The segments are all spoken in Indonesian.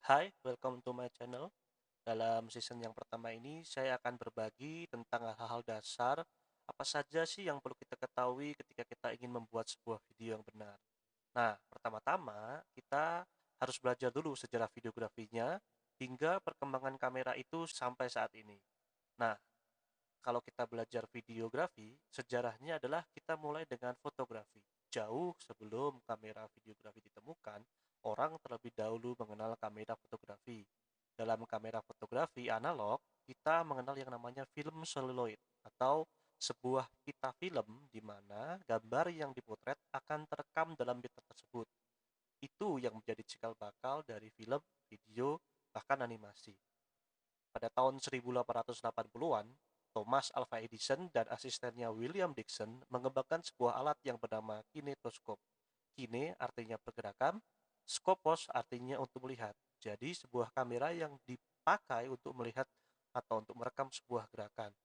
Hai, welcome to my channel. Dalam season yang pertama ini, saya akan berbagi tentang hal-hal dasar apa saja sih yang perlu kita ketahui ketika kita ingin membuat sebuah video yang benar. Nah, pertama-tama kita harus belajar dulu sejarah videografinya hingga perkembangan kamera itu sampai saat ini. Nah, kalau kita belajar videografi, sejarahnya adalah kita mulai dengan fotografi. Jauh sebelum kamera videografi ditemukan, orang terlebih dahulu mengenal kamera fotografi. Dalam kamera fotografi analog, kita mengenal yang namanya film seluloid atau sebuah pita film di mana gambar yang dipotret akan terekam dalam pita tersebut. Itu yang menjadi cikal bakal dari film, video, bahkan animasi. Pada tahun 1880-an, Thomas Alva Edison dan asistennya William Dickson mengembangkan sebuah alat yang bernama kinetoskop. Kine artinya pergerakan, skopos artinya untuk melihat. Jadi sebuah kamera yang dipakai untuk melihat atau untuk merekam sebuah gerakan.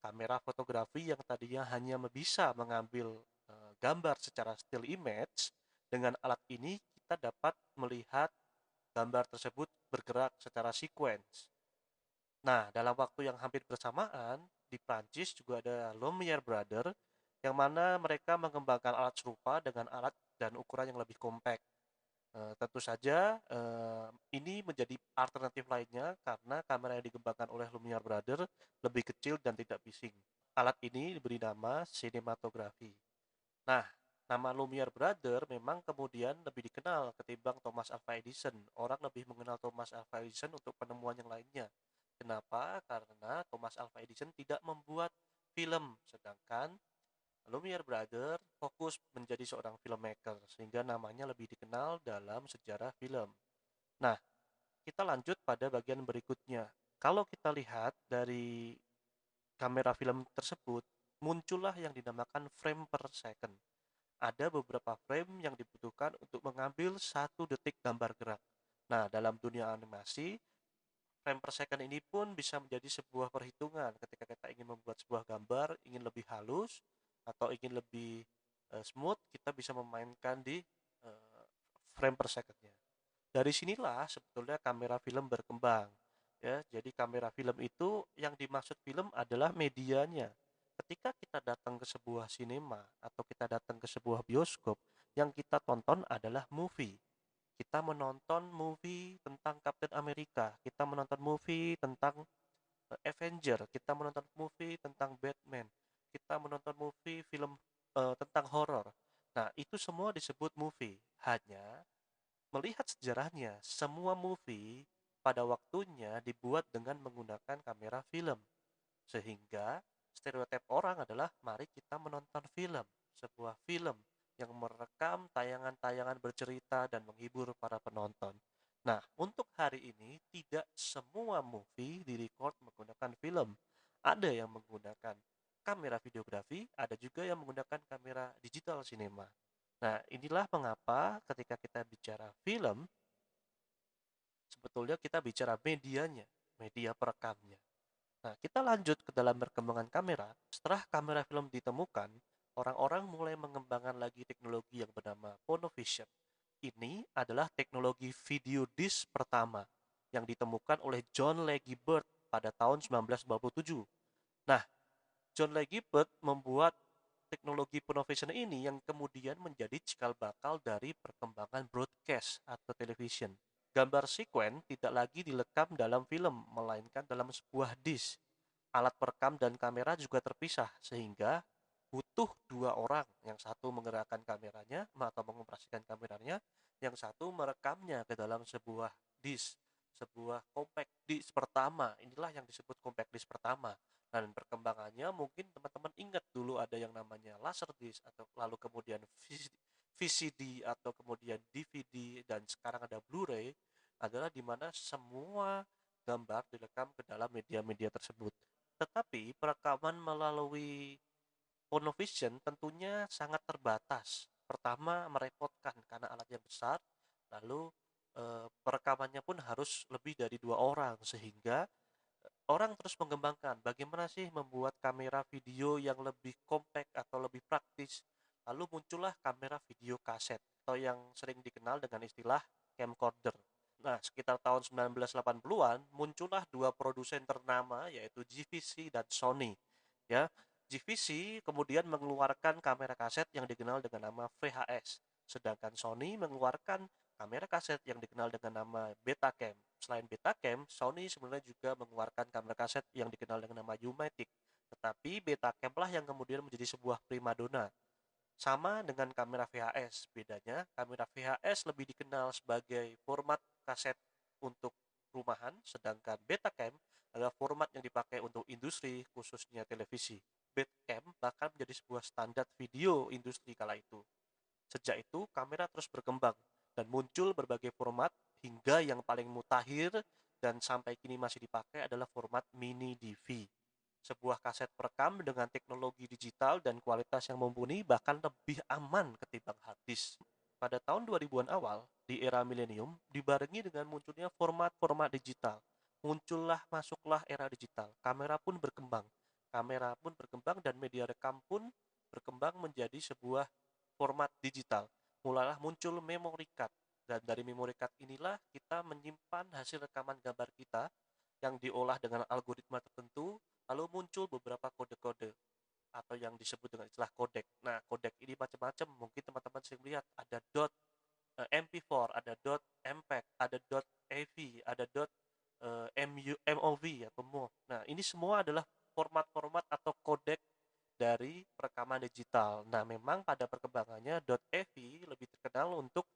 Kamera fotografi yang tadinya hanya bisa mengambil gambar secara still image, dengan alat ini kita dapat melihat gambar tersebut bergerak secara sequence. Nah, dalam waktu yang hampir bersamaan, di Prancis juga ada Lumiere Brother, yang mana mereka mengembangkan alat serupa dengan alat dan ukuran yang lebih kompak. Tentu saja ini menjadi alternatif lainnya karena kamera yang dikembangkan oleh Lumiere Brother lebih kecil dan tidak bising. Alat ini diberi nama sinematografi. Nah, nama Lumiere Brother memang kemudian lebih dikenal ketimbang Thomas Alva Edison. Orang lebih mengenal Thomas Alva Edison untuk penemuan yang lainnya. Kenapa? Karena Thomas Alva Edison tidak membuat film, sedangkan Lumiere Brother fokus menjadi seorang filmmaker, sehingga namanya lebih dikenal dalam sejarah film. Nah, kita lanjut pada bagian berikutnya. Kalau kita lihat dari kamera film tersebut, muncullah yang dinamakan frame per second. Ada beberapa frame yang dibutuhkan untuk mengambil 1 detik gambar gerak. Nah, dalam dunia animasi, frame per second ini pun bisa menjadi sebuah perhitungan ketika kita ingin membuat sebuah gambar, ingin lebih halus atau ingin lebih smooth, kita bisa memainkan di eh, frame per secondnya. Dari sinilah sebetulnya kamera film berkembang. Ya, jadi kamera film itu yang dimaksud film adalah medianya. Ketika kita datang ke sebuah sinema atau kita datang ke sebuah bioskop, yang kita tonton adalah movie. Kita menonton movie tentang Captain America, kita menonton movie tentang Avenger, kita menonton movie tentang Batman, kita menonton movie film tentang horor. Nah, itu semua disebut movie. Hanya melihat sejarahnya, semua movie pada waktunya dibuat dengan menggunakan kamera film. Sehingga stereotip orang adalah mari kita menonton film, sebuah film yang merekam tayangan-tayangan bercerita dan menghibur para penonton. Nah, untuk hari ini tidak semua movie direcord menggunakan film. Ada yang menggunakan kamera videografi, ada juga yang menggunakan kamera digital cinema. Nah, inilah mengapa ketika kita bicara film, sebetulnya kita bicara medianya, media perekamnya. Nah, kita lanjut ke dalam perkembangan kamera. Setelah kamera film ditemukan, orang-orang mulai mengembangkan lagi teknologi yang bernama Phonovision. Ini adalah teknologi video disc pertama yang ditemukan oleh John Leggy Bird pada tahun 1957. Nah, John Leggy Bird membuat teknologi Phonovision ini yang kemudian menjadi cikal bakal dari perkembangan broadcast atau television. Gambar sekuen tidak lagi dilekam dalam film, melainkan dalam sebuah disk. Alat perekam dan kamera juga terpisah, sehingga butuh 2 orang, yang satu menggerakkan kameranya atau mengoperasikan kameranya, yang satu merekamnya ke dalam sebuah disk, sebuah compact disc pertama. Inilah yang disebut compact disc pertama. Dan perkembangannya mungkin teman-teman ingat dulu ada yang namanya laserdisc atau lalu kemudian VCD atau kemudian DVD dan sekarang ada Blu-ray, adalah di mana semua gambar direkam ke dalam media-media tersebut. Tetapi perekaman melalui Phonovision tentunya sangat terbatas. Pertama, merepotkan karena alatnya besar, lalu perekamannya pun harus lebih dari 2 orang, sehingga orang terus mengembangkan bagaimana sih membuat kamera video yang lebih compact atau lebih praktis. Lalu muncullah kamera video kaset atau yang sering dikenal dengan istilah camcorder. Nah, sekitar tahun 1980-an muncullah dua produsen ternama yaitu GVC dan Sony. Ya, GVC kemudian mengeluarkan kamera kaset yang dikenal dengan nama VHS, sedangkan Sony mengeluarkan kamera kaset yang dikenal dengan nama Betacam. Selain Betacam, Sony sebenarnya juga mengeluarkan kamera kaset yang dikenal dengan nama U-Matic. Tetapi Betacam lah yang kemudian menjadi sebuah primadona. Sama dengan kamera VHS, bedanya kamera VHS lebih dikenal sebagai format kaset untuk rumahan, sedangkan Betacam adalah format yang dipakai untuk industri, khususnya televisi. Betacam bahkan menjadi sebuah standar video industri kala itu. Sejak itu, kamera terus berkembang dan muncul berbagai format hingga yang paling mutakhir dan sampai kini masih dipakai adalah format mini DV. Sebuah kaset perekam dengan teknologi digital dan kualitas yang mumpuni bahkan lebih aman ketimbang hard disk. Pada tahun 2000-an awal, di era milenium, dibarengi dengan munculnya format-format digital. Masuklah era digital. Kamera pun berkembang dan media rekam pun berkembang menjadi sebuah format digital. Mulailah muncul memory card. Dan dari memory card inilah kita menyimpan hasil rekaman gambar kita yang diolah dengan algoritma tertentu, lalu muncul beberapa kode-kode atau yang disebut dengan istilah kodek. Nah, kodek ini macam-macam. Mungkin teman-teman sering melihat ada .mp4, ada .mpeg, ada .av, ada .mov atau MOV. Nah, ini semua adalah format-format atau kodek dari perekaman digital. Nah, memang pada perkembangannya .av lebih terkenal untuk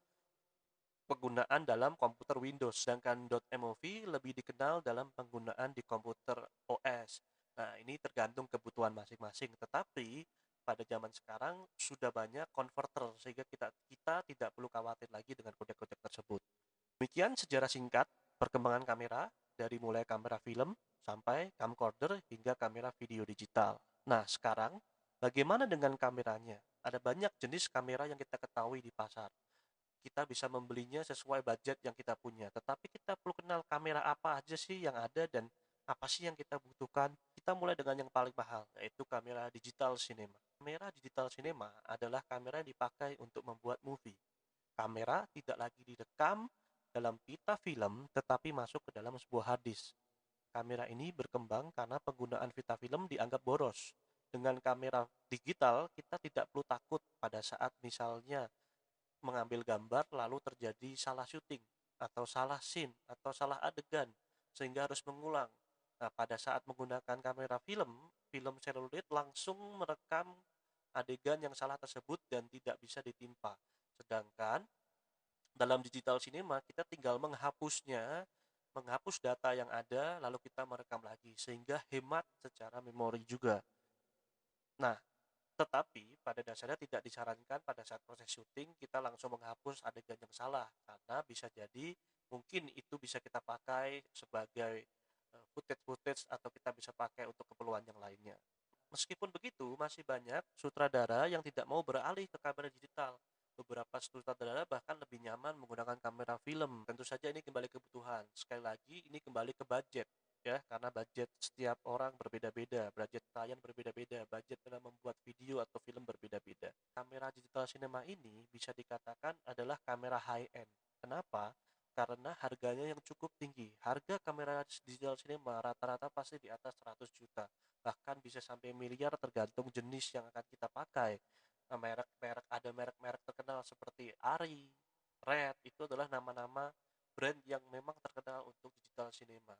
penggunaan dalam komputer Windows, sedangkan .mov lebih dikenal dalam penggunaan di komputer OS. Nah, ini tergantung kebutuhan masing-masing, tetapi pada zaman sekarang sudah banyak converter sehingga kita tidak perlu khawatir lagi dengan kodek-kodek tersebut. Demikian sejarah singkat perkembangan kamera dari mulai kamera film sampai camcorder hingga kamera video digital. Nah, sekarang bagaimana dengan kameranya? Ada banyak jenis kamera yang kita ketahui di pasar. Kita bisa membelinya sesuai budget yang kita punya, tetapi kita perlu kenal kamera apa aja sih yang ada dan apa sih yang kita butuhkan. Kita mulai dengan yang paling mahal, yaitu kamera digital cinema. Kamera digital cinema adalah kamera yang dipakai untuk membuat movie. Kamera tidak lagi direkam dalam pita film, tetapi masuk ke dalam sebuah hard disk. Kamera ini berkembang karena penggunaan pita film dianggap boros. Dengan kamera digital, kita tidak perlu takut pada saat misalnya mengambil gambar lalu terjadi salah syuting atau salah scene atau salah adegan sehingga harus mengulang. Nah, pada saat menggunakan kamera film seluloid langsung merekam adegan yang salah tersebut dan tidak bisa ditimpa. Sedangkan dalam digital cinema kita tinggal menghapus data yang ada lalu kita merekam lagi sehingga hemat secara memori juga. Nah, tetapi pada dasarnya tidak disarankan pada saat proses syuting kita langsung menghapus adegan yang salah karena bisa jadi mungkin itu bisa kita pakai sebagai footage-footage atau kita bisa pakai untuk keperluan yang lainnya. Meskipun begitu, masih banyak sutradara yang tidak mau beralih ke kamera digital. Beberapa sutradara bahkan lebih nyaman menggunakan kamera film. Tentu saja ini kembali kebutuhan. Sekali lagi, ini kembali ke budget ya, karena budget setiap orang berbeda-beda, budget klien berbeda-beda, budget dalam membuat video atau film berbeda-beda. Kamera digital cinema ini bisa dikatakan adalah kamera high end. Kenapa? Karena harganya yang cukup tinggi. Harga kamera digital cinema rata-rata pasti di atas 100 juta. Bahkan bisa sampai miliar tergantung jenis yang akan kita pakai. Nah, merek-merek terkenal seperti Ari, Red, itu adalah nama-nama brand yang memang terkenal untuk digital cinema.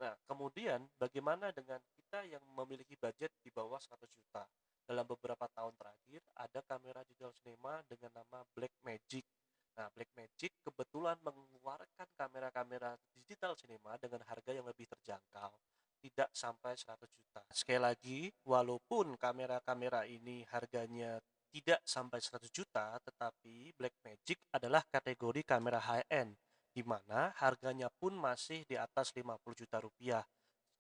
Nah, kemudian bagaimana dengan kita yang memiliki budget di bawah 100 juta? Dalam beberapa tahun terakhir, ada kamera digital cinema dengan nama Blackmagic. Nah, Blackmagic kebetulan mengeluarkan kamera-kamera digital cinema dengan harga yang lebih terjangkau, tidak sampai 100 juta. Sekali lagi, walaupun kamera-kamera ini harganya tidak sampai 100 juta, tetapi Blackmagic adalah kategori kamera high-end di mana harganya pun masih di atas 50 juta rupiah.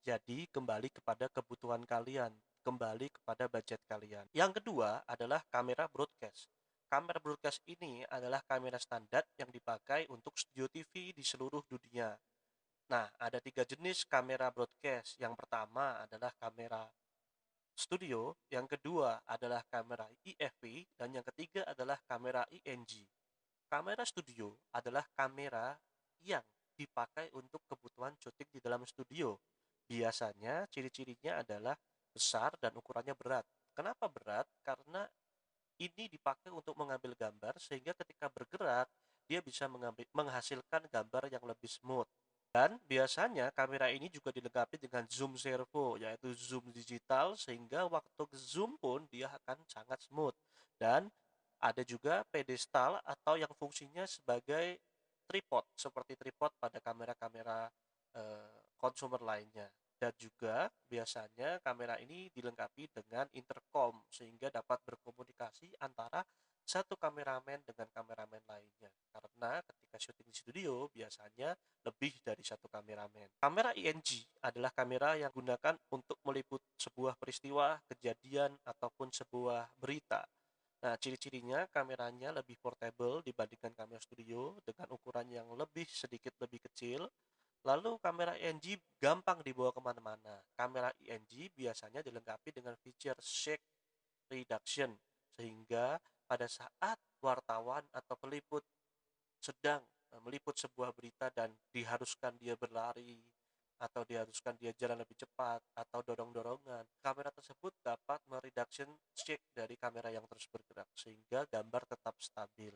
Jadi kembali kepada kebutuhan kalian, kembali kepada budget kalian. Yang kedua adalah kamera broadcast. Kamera broadcast ini adalah kamera standar yang dipakai untuk studio TV di seluruh dunia. Nah, ada tiga jenis kamera broadcast. Yang pertama adalah kamera studio, yang kedua adalah kamera IFV, dan yang ketiga adalah kamera ING. Kamera studio adalah kamera yang dipakai untuk kebutuhan syuting di dalam studio. Biasanya ciri-cirinya adalah besar dan ukurannya berat. Kenapa berat? Karena ini dipakai untuk mengambil gambar sehingga ketika bergerak dia bisa menghasilkan gambar yang lebih smooth. Dan biasanya kamera ini juga dilengkapi dengan zoom servo, yaitu zoom digital sehingga waktu zoom pun dia akan sangat smooth. Dan ada juga pedestal atau yang fungsinya sebagai tripod, seperti tripod pada kamera-kamera consumer lainnya. Dan juga biasanya kamera ini dilengkapi dengan intercom sehingga dapat berkomunikasi antara satu kameramen dengan kameramen lainnya. Karena ketika syuting di studio biasanya lebih dari satu kameramen. Kamera ING adalah kamera yang digunakan untuk meliput sebuah peristiwa, kejadian, ataupun sebuah berita. Nah, ciri-cirinya kameranya lebih portable dibandingkan kamera studio dengan ukuran yang sedikit lebih kecil. Lalu kamera ING gampang dibawa kemana-mana. Kamera ING biasanya dilengkapi dengan fitur shake reduction, sehingga pada saat wartawan atau peliput sedang meliput sebuah berita dan diharuskan dia berlari atau diharuskan dia jalan lebih cepat atau dorong-dorongan, kamera tersebut dapat mereduction shake dari kamera yang terus bergerak sehingga gambar tetap stabil.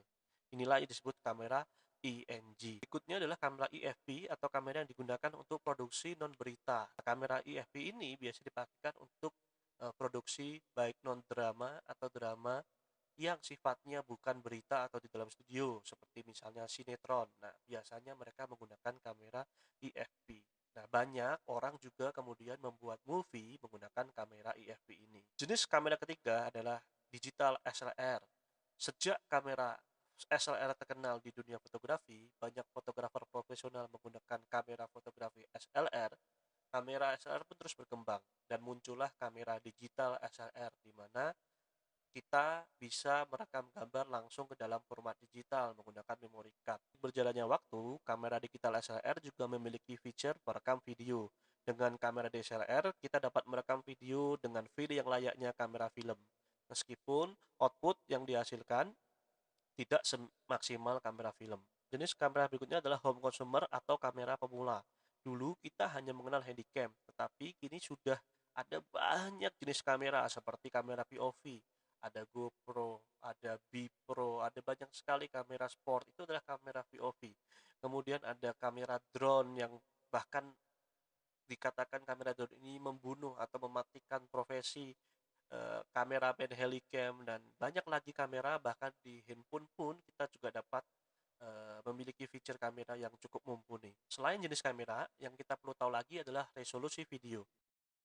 Inilah yang disebut kamera ING. Berikutnya adalah kamera IFP atau kamera yang digunakan untuk produksi non berita. Kamera IFP ini biasa dipakai untuk produksi baik non drama atau drama yang sifatnya bukan berita atau di dalam studio, seperti misalnya sinetron. Nah, biasanya mereka menggunakan kamera IFP. Nah, banyak orang juga kemudian membuat movie menggunakan kamera IFP ini. Jenis kamera ketiga adalah digital SLR. Sejak kamera SLR terkenal di dunia fotografi, banyak fotografer profesional menggunakan kamera fotografi SLR. Kamera SLR pun terus berkembang dan muncullah kamera digital SLR di mana kita bisa merekam gambar langsung ke dalam format digital menggunakan memory card. Berjalannya waktu, kamera digital SLR juga memiliki fitur perekam video. Dengan kamera DSLR, kita dapat merekam video dengan feel yang layaknya kamera film. Meskipun output yang dihasilkan tidak semaksimal kamera film. Jenis kamera berikutnya adalah home consumer atau kamera pemula. Dulu kita hanya mengenal handycam, tetapi kini sudah ada banyak jenis kamera seperti kamera POV, ada GoPro, ada B-Pro, ada banyak sekali kamera sport, itu adalah kamera POV. Kemudian ada kamera drone yang bahkan dikatakan kamera drone ini membunuh atau mematikan profesi kameramen Helicam dan banyak lagi kamera, bahkan di handphone pun kita juga dapat memiliki fitur kamera yang cukup mumpuni. Selain jenis kamera, yang kita perlu tahu lagi adalah resolusi video.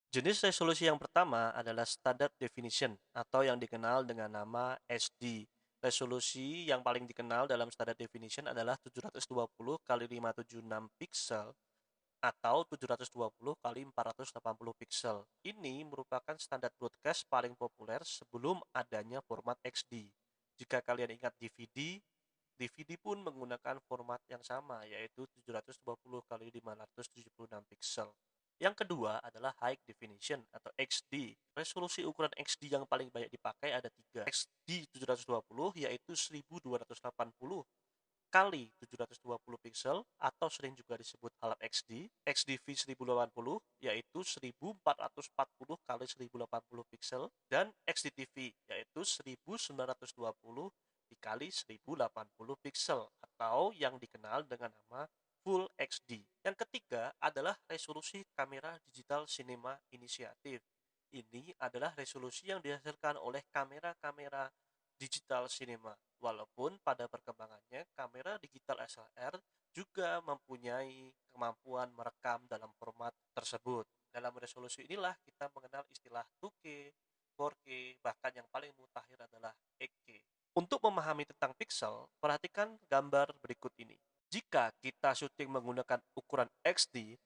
Jenis resolusi yang pertama adalah standard definition atau yang dikenal dengan nama SD. Resolusi yang paling dikenal dalam standard definition adalah 720 kali 576 pixel atau 720 kali 480 pixel. Ini merupakan standar broadcast paling populer sebelum adanya format XD. Jika kalian ingat DVD, DVD pun menggunakan format yang sama, yaitu 720 kali 576 pixel. Yang kedua adalah High Definition atau XD. Resolusi ukuran XD yang paling banyak dipakai ada tiga. XD 720 yaitu 1280 kali 720 pixel atau sering juga disebut Half XD, XDV 1080 yaitu 1440 kali 1080 pixel dan XDTV yaitu 1920 dikali 1080 pixel atau yang dikenal dengan nama Full XD. Yang ketiga adalah resolusi kamera digital cinema inisiatif. Ini adalah resolusi yang dihasilkan oleh kamera-kamera digital cinema. Walaupun pada perkembangannya kamera digital SLR juga mempunyai kemampuan merekam dalam format tersebut. Dalam resolusi inilah kita mengenal istilah 2K, 4K, bahkan yang paling mutakhir adalah 8K. Untuk memahami tentang pixel, perhatikan gambar berikut ini. Jika kita syuting menggunakan ukuran XD,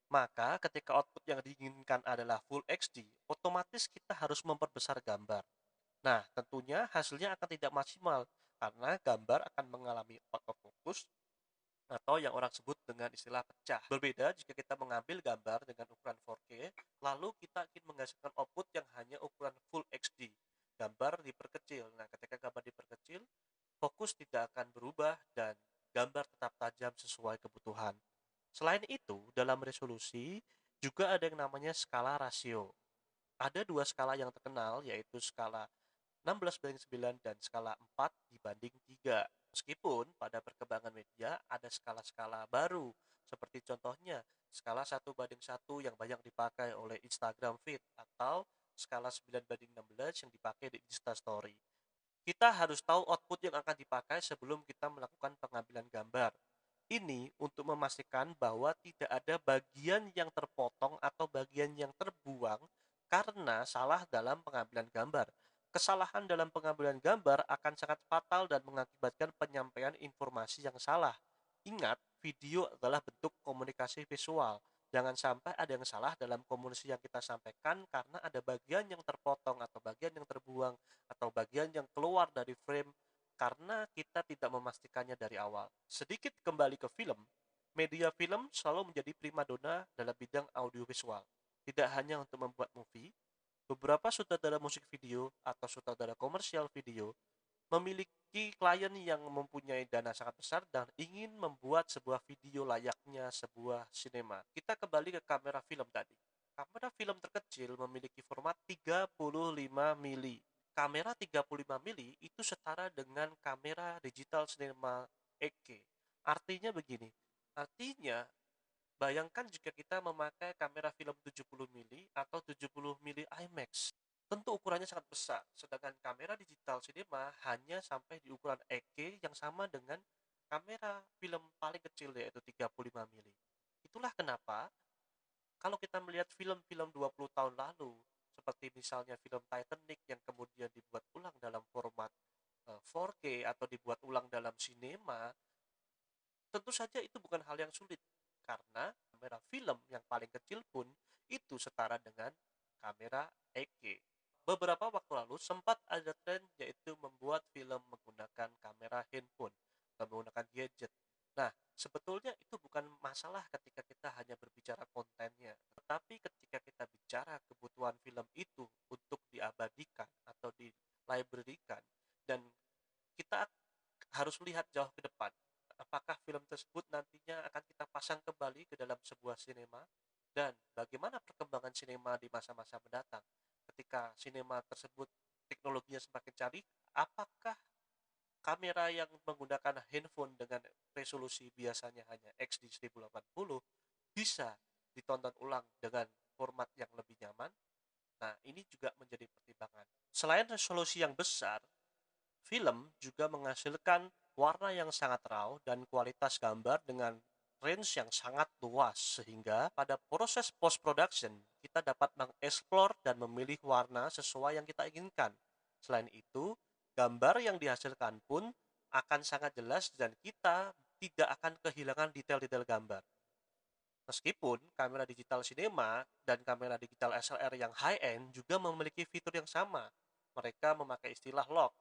maka ketika output yang diinginkan adalah Full XD, otomatis kita harus memperbesar gambar. Nah, tentunya hasilnya akan tidak maksimal karena gambar akan mengalami out of focus atau yang orang sebut dengan istilah pecah. Berbeda jika kita mengambil gambar dengan ukuran 4K, lalu kita ingin menghasilkan output yang hanya ukuran Full HD. Gambar diperkecil. Nah, ketika gambar diperkecil, fokus tidak akan berubah dan gambar tetap tajam sesuai kebutuhan. Selain itu, dalam resolusi juga ada yang namanya skala rasio. Ada dua skala yang terkenal, yaitu skala 16:9 dan skala 4:3. Meskipun pada perkembangan media ada skala-skala baru, seperti contohnya skala 1:1 yang banyak dipakai oleh Instagram Feed atau skala 9:16 yang dipakai di Instastory. Kita harus tahu output yang akan dipakai sebelum kita melakukan pengambilan gambar. Ini untuk memastikan bahwa tidak ada bagian yang terpotong atau bagian yang terbuang karena salah dalam pengambilan gambar. Kesalahan dalam pengambilan gambar akan sangat fatal dan mengakibatkan penyampaian informasi yang salah. Ingat, video adalah bentuk komunikasi visual. Jangan sampai ada yang salah dalam komunikasi yang kita sampaikan karena ada bagian yang terpotong atau bagian yang terbuang atau bagian yang keluar dari frame karena kita tidak memastikannya dari awal. Sedikit kembali ke film, media film selalu menjadi primadona dalam bidang audiovisual. Tidak hanya untuk membuat movie, beberapa sutradara musik video atau sutradara komersial video memiliki klien yang mempunyai dana sangat besar dan ingin membuat sebuah video layaknya sebuah sinema. Kita kembali ke kamera film tadi. Kamera film terkecil memiliki format 35 mili. Kamera 35 mili itu setara dengan kamera digital sinema 8K. Artinya begini, artinya bayangkan jika kita memakai kamera film 70 mili atau 70 mili IMAX. Tentu ukurannya sangat besar, sedangkan kamera digital cinema hanya sampai di ukuran 8K yang sama dengan kamera film paling kecil yaitu 35 mili. Itulah kenapa kalau kita melihat film-film 20 tahun lalu, seperti misalnya film Titanic yang kemudian dibuat ulang dalam format 4K atau dibuat ulang dalam sinema, tentu saja itu bukan hal yang sulit karena kamera film yang paling kecil pun itu setara dengan kamera 8K. Beberapa waktu lalu sempat ada tren yaitu membuat film menggunakan kamera handphone atau menggunakan gadget. Nah, sebetulnya itu bukan masalah ketika kita hanya berbicara kontennya, tetapi ketika kita bicara kebutuhan film itu untuk diabadikan atau di library-kan dan kita harus lihat jauh ke depan. Apakah film tersebut nantinya akan kita pasang kembali ke dalam sebuah sinema? Dan bagaimana perkembangan sinema di masa-masa mendatang? Ketika sinema tersebut teknologinya semakin canggih, apakah kamera yang menggunakan handphone dengan resolusi biasanya hanya XD 1080 bisa ditonton ulang dengan format yang lebih nyaman? Nah, ini juga menjadi pertimbangan. Selain resolusi yang besar, film juga menghasilkan warna yang sangat raw dan kualitas gambar dengan range yang sangat luas sehingga pada proses post production kita dapat mengeksplor dan memilih warna sesuai yang kita inginkan. Selain itu, gambar yang dihasilkan pun akan sangat jelas dan kita tidak akan kehilangan detail-detail gambar. Meskipun kamera digital cinema dan kamera digital SLR yang high-end juga memiliki fitur yang sama. Mereka memakai istilah lock.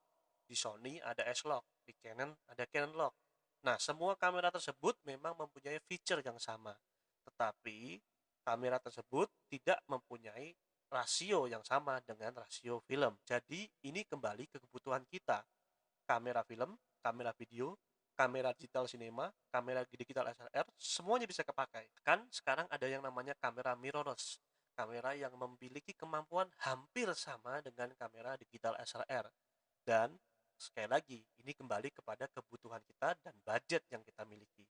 Di Sony ada S-Lock, di Canon ada Canon Lock. Nah, semua kamera tersebut memang mempunyai feature yang sama. Tetapi, kamera tersebut tidak mempunyai rasio yang sama dengan rasio film. Jadi, ini kembali ke kebutuhan kita. Kamera film, kamera video, kamera digital cinema, kamera digital SLR, semuanya bisa kepakai. Kan sekarang ada yang namanya kamera mirrorless, kamera yang memiliki kemampuan hampir sama dengan kamera digital SLR. Dan sekali lagi, ini kembali kepada kebutuhan kita dan budget yang kita miliki.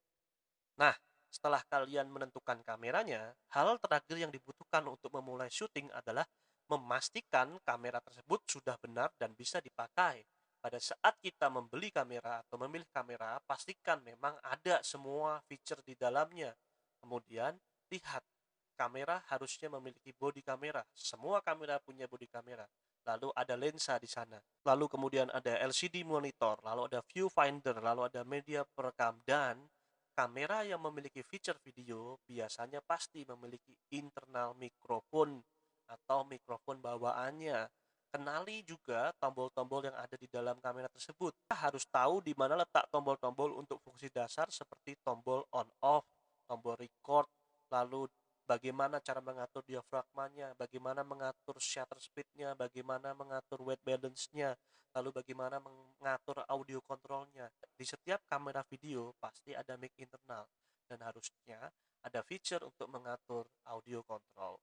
Nah, setelah kalian menentukan kameranya, hal terakhir yang dibutuhkan untuk memulai syuting adalah memastikan kamera tersebut sudah benar dan bisa dipakai. Pada saat kita membeli kamera atau memilih kamera, pastikan memang ada semua feature di dalamnya. Kemudian, lihat, kamera harusnya memiliki body kamera. Semua kamera punya body kamera. Lalu ada lensa di sana. Lalu kemudian ada LCD monitor, lalu ada viewfinder, lalu ada media perekam, dan kamera yang memiliki fitur video biasanya pasti memiliki internal mikrofon atau mikrofon bawaannya. Kenali juga tombol-tombol yang ada di dalam kamera tersebut. Kita harus tahu di mana letak tombol-tombol untuk fungsi dasar seperti tombol on off, tombol record, lalu bagaimana cara mengatur diafragmanya, bagaimana mengatur shutter speed-nya, bagaimana mengatur white balance-nya, lalu bagaimana mengatur audio control-nya. Di setiap kamera video pasti ada mic internal dan harusnya ada feature untuk mengatur audio control.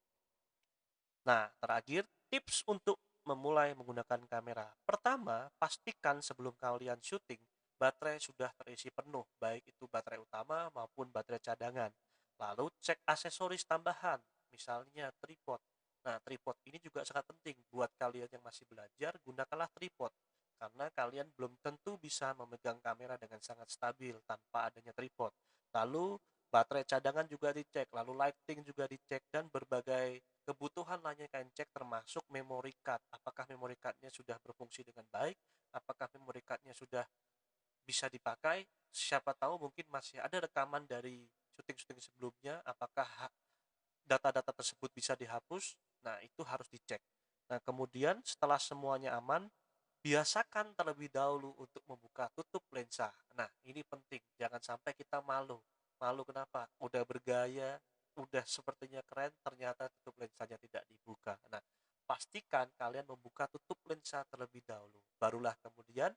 Nah, terakhir, tips untuk memulai menggunakan kamera. Pertama, pastikan sebelum kalian syuting, baterai sudah terisi penuh, baik itu baterai utama maupun baterai cadangan. Lalu cek aksesoris tambahan, misalnya tripod. Nah, tripod ini juga sangat penting buat kalian yang masih belajar, gunakanlah tripod. Karena kalian belum tentu bisa memegang kamera dengan sangat stabil tanpa adanya tripod. Lalu baterai cadangan juga dicek, lalu lighting juga dicek, dan berbagai kebutuhan lainnya kalian cek termasuk memory card. Apakah memory cardnya sudah berfungsi dengan baik? Apakah memory cardnya sudah bisa dipakai? Siapa tahu mungkin masih ada rekaman dari syuting-syuting sebelumnya. Apakah data-data tersebut bisa dihapus? Nah, itu harus dicek. Nah, kemudian setelah semuanya aman, biasakan terlebih dahulu untuk membuka tutup lensa. Nah, ini penting. Jangan sampai kita malu. Malu kenapa? Udah bergaya, udah sepertinya keren, ternyata tutup lensanya tidak dibuka. Nah, pastikan kalian membuka tutup lensa terlebih dahulu. Barulah kemudian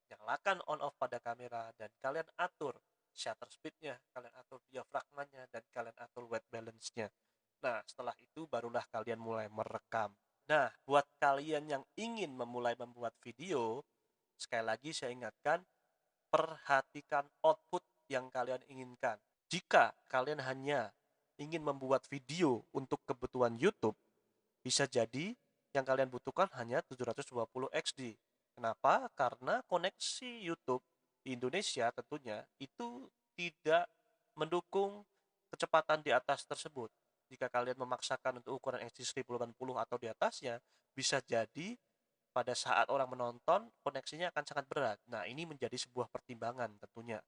nyalakan on off pada kamera dan kalian atur shutter speednya, kalian atur diafragmanya, dan kalian atur white balance-nya. Nah, setelah itu barulah kalian mulai merekam. Nah, buat kalian yang ingin memulai membuat video, sekali lagi saya ingatkan, perhatikan output yang kalian inginkan. Jika kalian hanya ingin membuat video untuk kebutuhan YouTube, bisa jadi yang kalian butuhkan hanya 720 XD. Kenapa? Karena koneksi YouTube di Indonesia tentunya itu tidak mendukung kecepatan di atas tersebut. Jika kalian memaksakan untuk ukuran HD 1080 atau di atasnya, bisa jadi pada saat orang menonton koneksinya akan sangat berat. Nah, ini menjadi sebuah pertimbangan tentunya.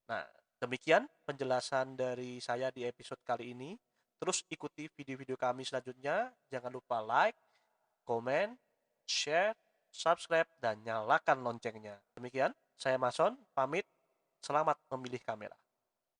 Nah, demikian penjelasan dari saya di episode kali ini. Terus ikuti video-video kami selanjutnya. Jangan lupa like, komen, share, subscribe, dan nyalakan loncengnya. Demikian, saya Mason, pamit. Selamat memilih kamera.